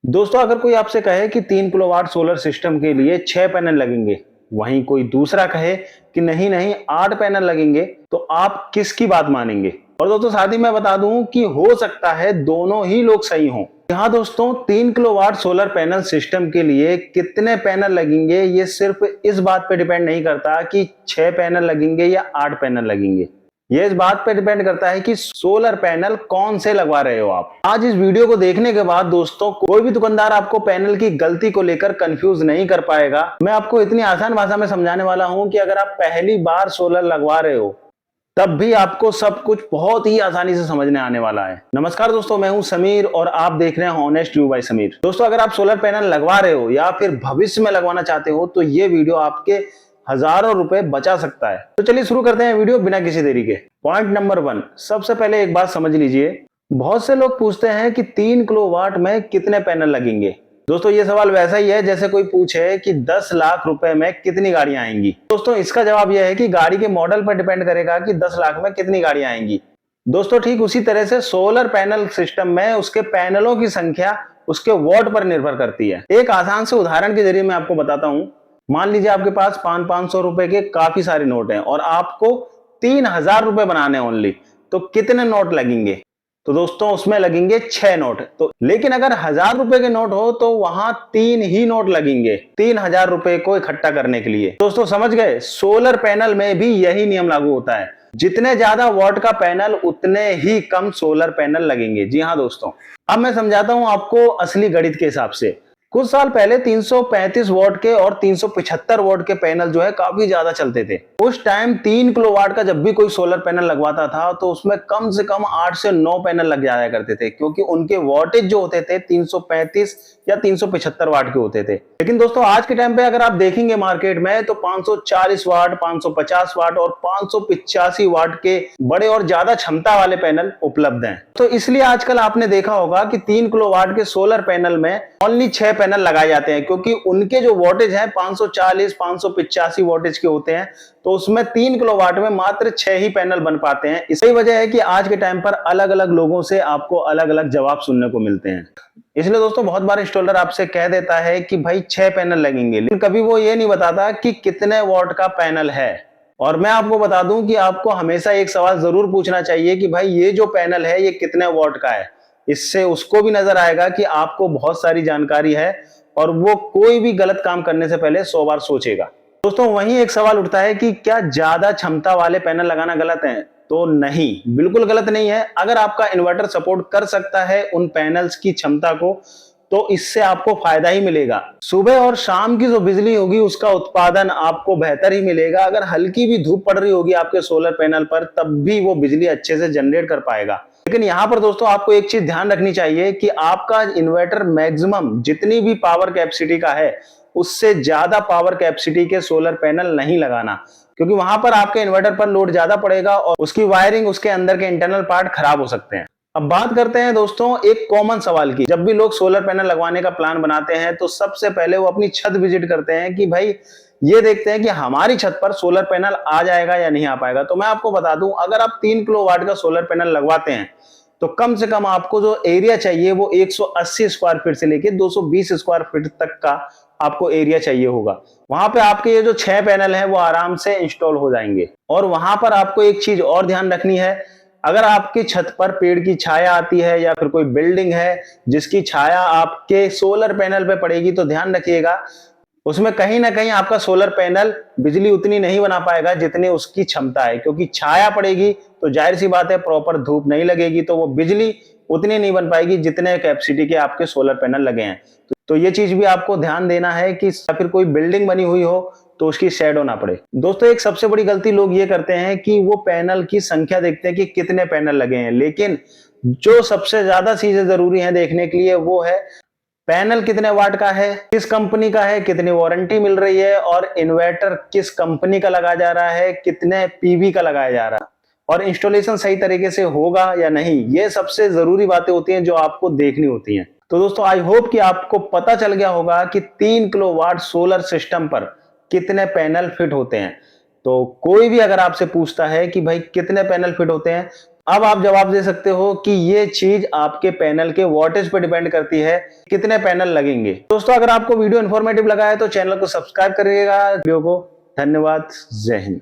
दोस्तों, अगर कोई आपसे कहे कि 3 किलोवाट सोलर सिस्टम के लिए 6 पैनल लगेंगे, वहीं कोई दूसरा कहे कि नहीं नहीं 8 पैनल लगेंगे, तो आप किसकी बात मानेंगे? और दोस्तों, साथ ही मैं बता दूं कि हो सकता है दोनों ही लोग सही हों। यहाँ दोस्तों, 3 किलोवाट सोलर पैनल सिस्टम के लिए कितने पैनल लगेंगे ये सिर्फ इस बात पे डिपेंड नहीं करता कि 6 पैनल लगेंगे या 8 पैनल लगेंगे। ये इस बात पे डिपेंड करता है कि सोलर पैनल कौन से लगवा रहे हो आप। आज इस वीडियो को देखने के बाद दोस्तों, कोई भी दुकानदार आपको पैनल की गलती को लेकर कंफ्यूज नहीं कर पाएगा। मैं आपको इतनी आसान भाषा में समझाने वाला हूं कि अगर आप पहली बार सोलर लगवा रहे हो तब भी आपको सब कुछ बहुत ही आसानी से समझने आने वाला है। नमस्कार दोस्तों, मैं हूं समीर और आप देख रहे हैं ऑनेस्ट व्यू बाय समीर। दोस्तों, अगर आप सोलर पैनल लगवा रहे हो या फिर भविष्य में लगवाना चाहते हो तो ये वीडियो आपके हजारों रुपए बचा सकता है। तो चलिए शुरू करते हैं वीडियो बिना किसी देरी के। पॉइंट नंबर 1, सबसे पहले एक बात समझ लीजिए। बहुत से लोग पूछते हैं कि 3 किलोवाट में कितने पैनल लगेंगे। दोस्तों, ये सवाल वैसा ही है जैसे कोई पूछे कि 10 लाख रुपए में कितनी गाड़ियां आएंगी। दोस्तों, इसका जवाब यह है कि गाड़ी के मॉडल पर डिपेंड करेगा कि 10 लाख में कितनी गाड़ियां आएंगी। दोस्तों, ठीक उसी तरह से सोलर पैनल सिस्टम में उसके पैनलों की संख्या उसके वॉट पर निर्भर करती है। एक आसान से उदाहरण के जरिए मैं आपको बताता हूं। मान लीजिए आपके पास 500 रुपए के काफी सारे नोट हैं और आपको 3000 रुपए बनाने ओनली, तो कितने नोट लगेंगे? तो दोस्तों, उसमें लगेंगे 6 नोट। तो लेकिन अगर 1000 रुपए के नोट हो तो वहां 3 ही नोट लगेंगे 3000 रुपए को इकट्ठा करने के लिए। दोस्तों, समझ गए? सोलर पैनल में भी यही नियम लागू होता है। जितने ज्यादा वॉट का पैनल उतने ही कम सोलर पैनल लगेंगे। जी हाँ दोस्तों, अब मैं समझाता हूं आपको असली गणित के हिसाब से। कुछ साल पहले 335 वॉट के और 375 वॉट के पैनल जो है काफी ज्यादा चलते थे। उस टाइम 3 किलोवाट का जब भी कोई सोलर पैनल लगवाता था तो उसमें कम से कम 8 से 9 पैनल लग जाया करते थे, क्योंकि उनके वॉटेज जो होते थे 335 या 375 वाट के होते थे। लेकिन दोस्तों, आज के टाइम पे अगर आप देखेंगे मार्केट में तो 540 वाट, 550 वाट और 585 वाट के बड़े और ज्यादा क्षमता वाले पैनल उपलब्ध हैं। तो इसलिए आजकल आपने देखा होगा कि 3 किलोवाट के सोलर पैनल में ओनली 6 पैनल लगाए जाते हैं, क्योंकि उनके जो वोल्टेज है 540 585 वोल्टेज के होते हैं। तो उसमें 3 किलोवाट में मात्र 6 ही पैनल बन पाते हैं। इसी वजह है कि आज के टाइम पर अलग अलग लोगों से आपको अलग अलग जवाब सुनने को मिलते हैं। इसलिए दोस्तों, बहुत बार इंस्टॉलर आपसे कह देता है कि भाई 6 पैनल लगेंगे, लेकिन कभी वो ये नहीं बताता कि कितने वॉट का पैनल है। और मैं आपको बता दूं कि आपको हमेशा एक सवाल जरूर पूछना चाहिए कि भाई ये जो पैनल है ये कितने वॉट का है। इससे उसको भी नजर आएगा कि आपको बहुत सारी जानकारी है और वो कोई भी गलत काम करने से पहले 100 बार सोचेगा। दोस्तों, वहीं एक सवाल उठता है कि क्या ज्यादा क्षमता वाले पैनल लगाना गलत है? तो नहीं, बिल्कुल गलत नहीं है। अगर आपका इन्वर्टर सपोर्ट कर सकता है उन पैनल्स की क्षमता को, तो इससे आपको फायदा ही मिलेगा। सुबह और शाम की जो बिजली होगी उसका उत्पादन आपको बेहतर ही मिलेगा। अगर हल्की भी धूप पड़ रही होगी आपके सोलर पैनल पर, तब भी वो बिजली अच्छे से जनरेट कर पाएगा। लेकिन यहां पर दोस्तों, आपको एक चीज ध्यान रखनी चाहिए कि आपका इन्वर्टर मैक्सिमम जितनी भी पावर कैपेसिटी का है उससे ज्यादा पावर कैपेसिटी के सोलर पैनल नहीं लगाना, क्योंकि वहां पर आपके इन्वर्टर पर लोड ज्यादा पड़ेगा और उसकी वायरिंग, उसके अंदर के इंटरनल पार्ट खराब हो सकते हैं। अब बात करते हैं दोस्तों एक कॉमन सवाल की। जब भी लोग सोलर पैनल लगवाने का प्लान बनाते हैं तो सबसे पहले वो अपनी छत विजिट करते हैं कि भाई ये देखते हैं कि हमारी छत पर सोलर पैनल आ जाएगा या नहीं आ पाएगा। तो मैं आपको बता दूं, अगर आप 3 किलोवाट का सोलर पैनल लगवाते हैं तो कम से कम आपको जो एरिया चाहिए वो 180 स्क्वायर फीट से लेके 220 स्क्वायर फीट तक का आपको एरिया चाहिए होगा। वहां पे आपके ये जो 6 पैनल हैं वो आराम से इंस्टॉल हो जाएंगे। और वहां पर आपको एक चीज और ध्यान रखनी है, अगर आपकी छत पर पेड़ की छाया आती है या फिर कोई बिल्डिंग है जिसकी छाया आपके सोलर पैनल पे पड़ेगी, तो ध्यान रखिएगा उसमें कहीं ना कहीं आपका सोलर पैनल बिजली उतनी नहीं बना पाएगा जितनी उसकी क्षमता है, क्योंकि छाया पड़ेगी तो जाहिर सी बात है प्रॉपर धूप नहीं लगेगी, तो वो बिजली उतनी नहीं बन पाएगी जितने कैपेसिटी के आपके सोलर पैनल लगे हैं। तो ये चीज भी आपको ध्यान देना है कि फिर कोई बिल्डिंग बनी हुई हो तो उसकी शैडो ना पड़े। दोस्तों, एक सबसे बड़ी गलती लोग ये करते हैं कि वो पैनल की संख्या देखते हैं कि कितने पैनल लगे हैं, लेकिन जो सबसे ज्यादा चीजें जरूरी हैं देखने के लिए वो है पैनल कितने वाट का है, किस कंपनी का है, कितनी वारंटी मिल रही है और इन्वर्टर किस कंपनी का लगाया जा रहा है, कितने पीवी का लगाया जा रहा है और इंस्टॉलेशन सही तरीके से होगा या नहीं। ये सबसे जरूरी बातें होती हैं जो आपको देखनी होती हैं। तो दोस्तों, आई होप कि आपको पता चल गया होगा कि 3 किलोवाट सोलर सिस्टम पर कितने पैनल फिट होते हैं। तो कोई भी अगर आपसे पूछता है कि भाई कितने पैनल फिट होते हैं, अब आप जवाब दे सकते हो कि ये चीज आपके पैनल के वॉटेज पर डिपेंड करती है, कितने पैनल लगेंगे। दोस्तों अगर आपको वीडियो इन्फॉर्मेटिव लगा है तो चैनल को सब्सक्राइब करिएगा। वीडियो को धन्यवाद। जय हिंद।